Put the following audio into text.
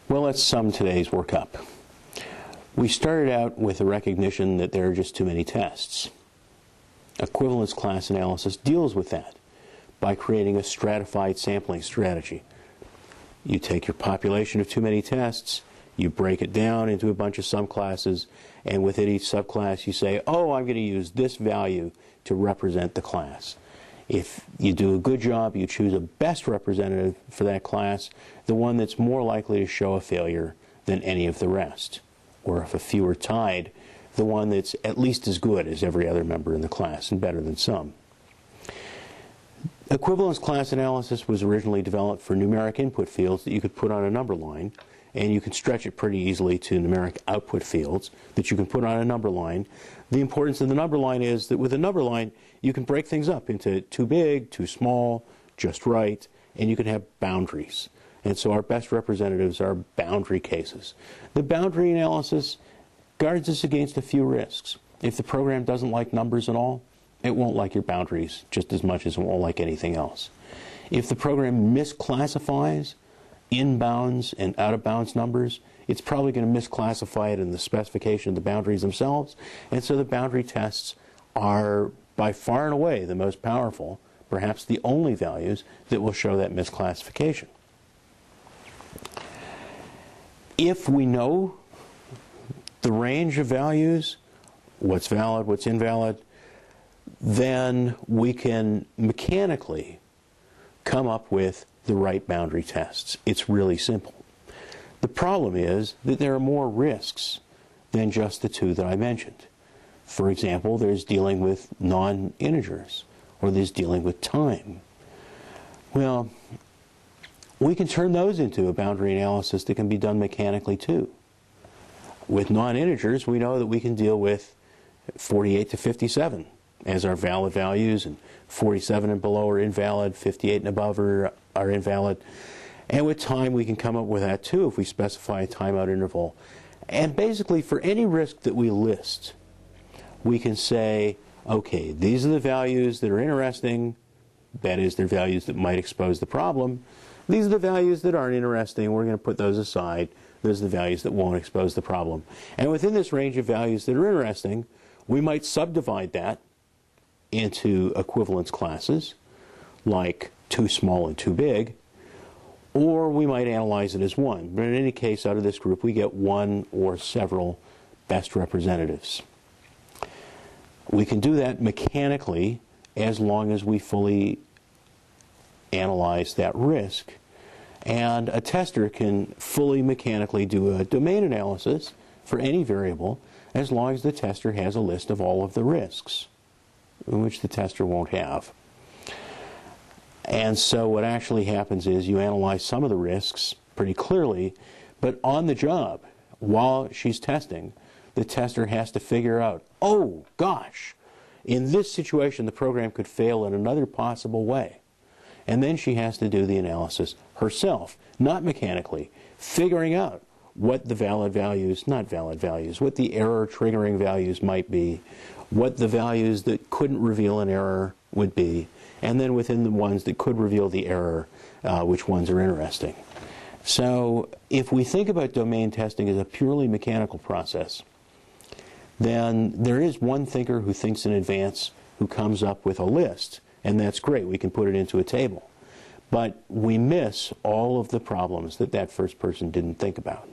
Well, let's sum today's work up. We started out with the recognition that there are just too many tests. Equivalence class analysis deals with that by creating a stratified sampling strategy. You take your population of too many tests, you break it down into a bunch of subclasses, and within each subclass you say, oh, I'm going to use this value to represent the class. If you do a good job, you choose a best representative for that class, the one that's more likely to show a failure than any of the rest. Or if a few are tied, the one that's at least as good as every other member in the class and better than some. Equivalence class analysis was originally developed for numeric input fields that you could put on a number line, and you can stretch it pretty easily to numeric output fields that you can put on a number line. The importance of the number line is that with a number line, you can break things up into too big, too small, just right, and you can have boundaries. And so our best representatives are boundary cases. The boundary analysis guards us against a few risks. If the program doesn't like numbers at all, it won't like your boundaries just as much as it won't like anything else. If the program misclassifies inbounds and out-of-bounds numbers, it's probably going to misclassify it in the specification of the boundaries themselves. And so the boundary tests are by far and away the most powerful, perhaps the only values that will show that misclassification. If we know the range of values, what's valid, what's invalid, then we can mechanically come up with the right boundary tests. It's really simple. The problem is that there are more risks than just the two that I mentioned. For example, there's dealing with non-integers, or there's dealing with time. Well, we can turn those into a boundary analysis that can be done mechanically too. With non-integers, we know that we can deal with 48 to 57 as our valid values, and 47 and below are invalid, 58 and above are invalid. And with time, we can come up with that too if we specify a timeout interval. And basically, for any risk that we list, we can say, okay, these are the values that are interesting. That is, they're values that might expose the problem. These are the values that aren't interesting. We're going to put those aside. Those are the values that won't expose the problem. And within this range of values that are interesting, we might subdivide that into equivalence classes, like too small and too big, or we might analyze it as one. But in any case, out of this group, we get one or several best representatives. We can do that mechanically as long as we fully analyze that risk. And a tester can fully mechanically do a domain analysis for any variable as long as the tester has a list of all of the risks, which the tester won't have. And so what actually happens is you analyze some of the risks pretty clearly, but on the job, while she's testing, the tester has to figure out, oh gosh, in this situation the program could fail in another possible way. And then she has to do the analysis herself, not mechanically, figuring out what the valid values, not valid values, what the error triggering values might be, what the values that couldn't reveal an error would be, and then within the ones that could reveal the error, which ones are interesting. So if we think about domain testing as a purely mechanical process, then there is one thinker who thinks in advance, who comes up with a list, and that's great. We can put it into a table. But we miss all of the problems that that first person didn't think about.